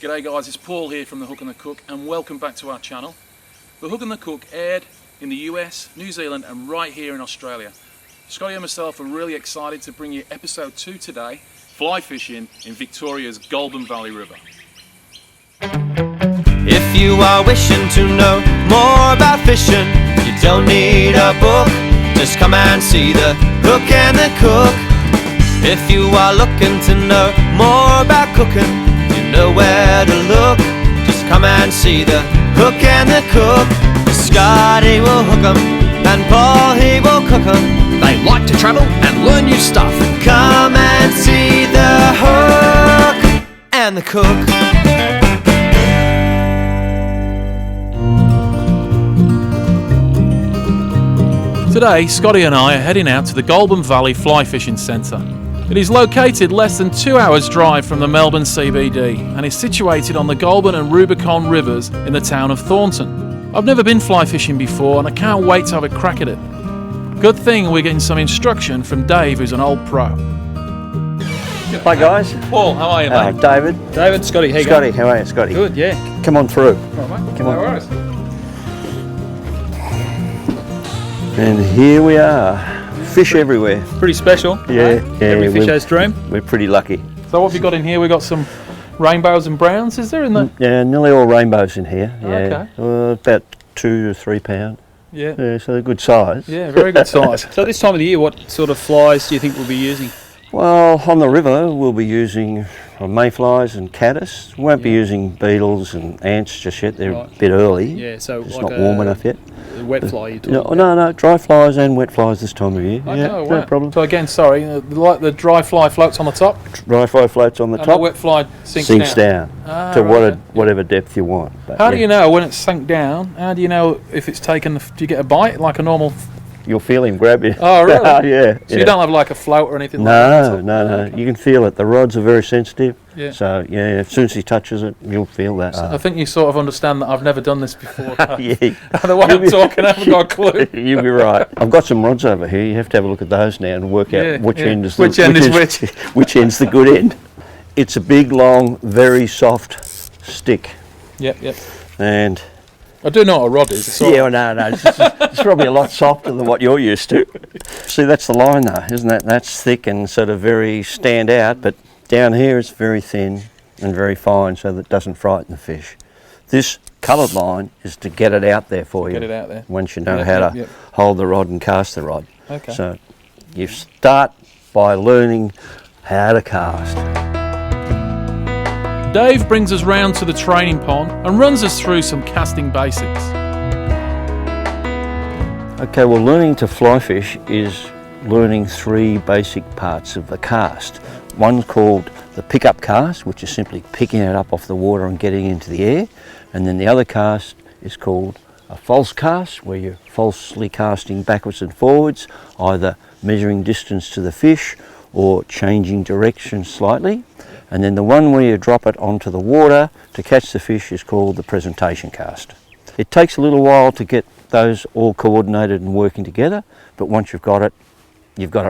G'day guys, it's Paul here from The Hook and the Cook and welcome back to our channel. The Hook and the Cook aired in the US, New Zealand and right here in Australia. Scotty and myself are really excited to bring you episode 2 today, fly fishing in Victoria's Goulburn Valley River. If you are wishing to know more about fishing, you don't need a book, just come and see The Hook and the Cook. If you are looking to know more about cooking, you know where to look, just come and see The Hook and the Cook. Scotty will hook 'em, and Paul he will cook 'em. They like to travel and learn new stuff. Come and see The Hook and the Cook. Today, Scotty and I are heading out to the Goulburn Valley Fly Fishing Centre. It is located less than 2 hours drive from the Melbourne CBD and is situated on the Goulburn and Rubicon rivers in the town of Thornton. I've never been fly fishing before and I can't wait to have a crack at it. Good thing we're getting some instruction from Dave, who's an old pro. Hi guys. Paul, how are you, mate? David. David, Scotty, how you Scotty, how are you, Scotty? Good, yeah. Come on through. All right, mate. Come on. No worries. And here we are. Fish everywhere. Pretty special. Yeah, yeah. Every fish has dream. We're pretty lucky. So what have you got in here? We've got some rainbows and browns, is there in the... Yeah, nearly all rainbows in here. Yeah. Okay. About 2 to 3 pound. Yeah. Yeah, so they're good size. Yeah, very good size. So this time of the year, what sort of flies do you think we'll be using? Well, on the river we'll be using mayflies and caddis. We won't be using beetles and ants just yet. They're Right. a bit early. Yeah, so It's like not warm enough yet. a wet fly you're talking No, about. no, dry flies and wet flies this time of year. Okay, Yeah, wow. no problem. So again, sorry, like the dry fly floats on the top Dry fly floats on the and top. the wet fly sinks down Ah, to right, okay. whatever depth you want. But How do yeah, you know when it's sunk down? How do you know if it's taken? Do you get a bite like a normal? You'll feel him grab you. Oh, really? Yeah. So you don't have like a float or anything like that? No. You can feel it. The rods are very sensitive. Yeah. So yeah, as soon as he touches it, you'll feel that. I think you sort of understand that I've never done this before. Yeah. The way I'm talking, I haven't got a clue. You'll be right. I've got some rods over here. You have to have a look at those now and work Yeah, out which yeah. end is Which end is which. which end's the good end. It's a big, long, very soft stick, Yep. and I do know what a rod is. It's all yeah, no, it's probably a lot softer than what you're used to. See, that's the line though, isn't that? That's thick and sort of very stand out, but down here it's very thin and very fine so that it doesn't frighten the fish. This coloured line is to get it out there for you. Get it out there. Once you know Yep, how yep, to yep. hold the rod and cast the rod. Okay. So you start by learning how to cast. Dave brings us round to the training pond and runs us through some casting basics. Okay, well, learning to fly fish is learning 3 basic parts of the cast. One's called the pickup cast, which is simply picking it up off the water and getting into the air. And then the other cast is called a false cast, where you're falsely casting backwards and forwards, either measuring distance to the fish or changing direction slightly. And then the one where you drop it onto the water to catch the fish is called the presentation cast. It takes a little while to get those all coordinated and working together, but once you've got it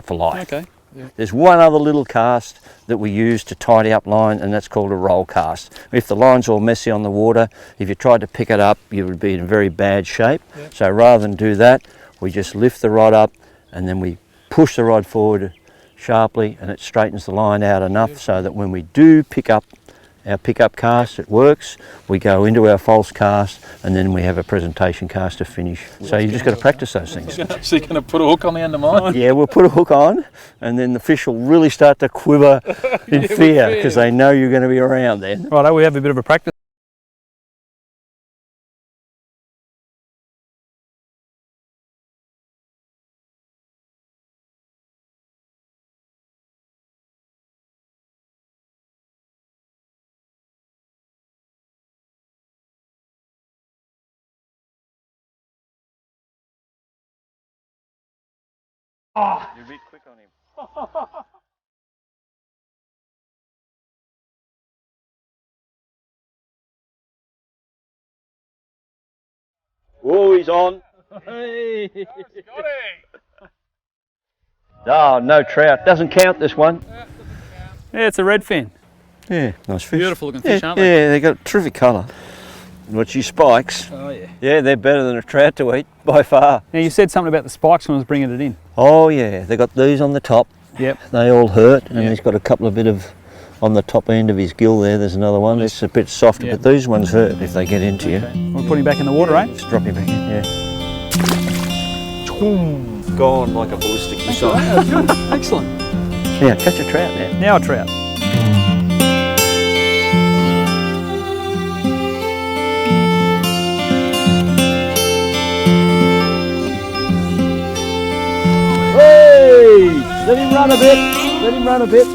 for life. Okay. Yeah. There's one other little cast that we use to tidy up line, and that's called a roll cast. If the line's all messy on the water, if you tried to pick it up, you would be in very bad shape. Yeah. So rather than do that, we just lift the rod up and then we push the rod forward sharply, and it straightens the line out enough so that when we do pick up our pickup cast, it works. We go into our false cast and then we have a presentation cast to finish. So you just got to practice those things. I'm actually going to put a hook on the end of mine. Yeah, we'll put a hook on and then the fish will really start to quiver in with fear fear. because they know you're going to be around then. Righto, we have a bit of a practice. You're a bit quick on him. Whoa, he's on. Oh, no trout. Doesn't count this one. Yeah, it's a redfin. Yeah, nice fish. Beautiful looking fish, yeah, aren't they? Yeah, they got terrific colour. Watch your spikes. Oh yeah. Yeah, they're better than a trout to eat by far. Now you said something about the spikes when I was bringing it in. Oh yeah, they got these on the top. Yep. They all hurt, and Yeah. he's got a couple of bit of on the top end of his gill there. There's another one. It's a bit softer, Yeah. but these ones hurt if they get into you. We're putting back in the water, eh? Just drop him back in. Yeah. Gone like a ballistic missile. Excellent. Yeah, catch a trout now. Now a trout. Hey! Let him run a bit. Let him run a bit.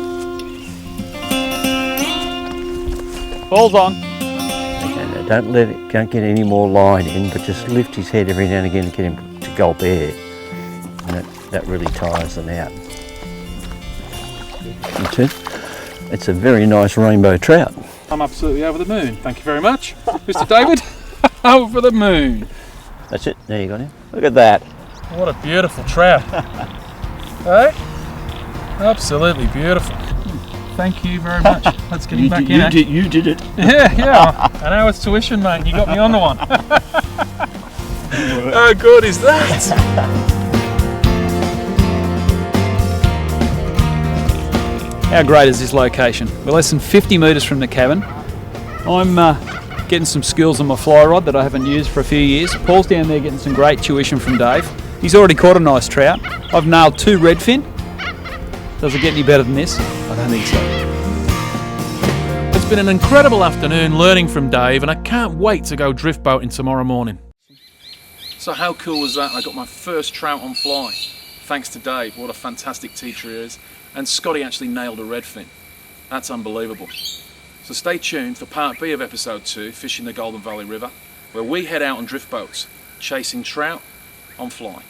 Ball's on. Okay, now don't get any more line in, but just lift his head every now and again to get him to gulp air. And that really tires them out. That's it. It's a very nice rainbow trout. I'm absolutely over the moon. Thank you very much, Mr. David. Over the moon. That's it. There you got him. Look at that. What a beautiful trout. Hey? Absolutely beautiful. Thank you very much. Let's get him back in. You did it. Yeah. An hour's tuition, mate. You got me onto one. How good is that? How great is this location? We're less than 50 metres from the cabin. I'm getting some skills on my fly rod that I haven't used for a few years. Paul's down there getting some great tuition from Dave. He's already caught a nice trout. I've nailed 2 redfin. Does it get any better than this? I don't think so. It's been an incredible afternoon learning from Dave, and I can't wait to go drift boating tomorrow morning. So how cool was that? I got my first trout on fly. Thanks to Dave, what a fantastic teacher he is. And Scotty actually nailed a redfin. That's unbelievable. So stay tuned for part B of episode 2, Fishing the Golden Valley River, where we head out on drift boats, chasing trout on fly.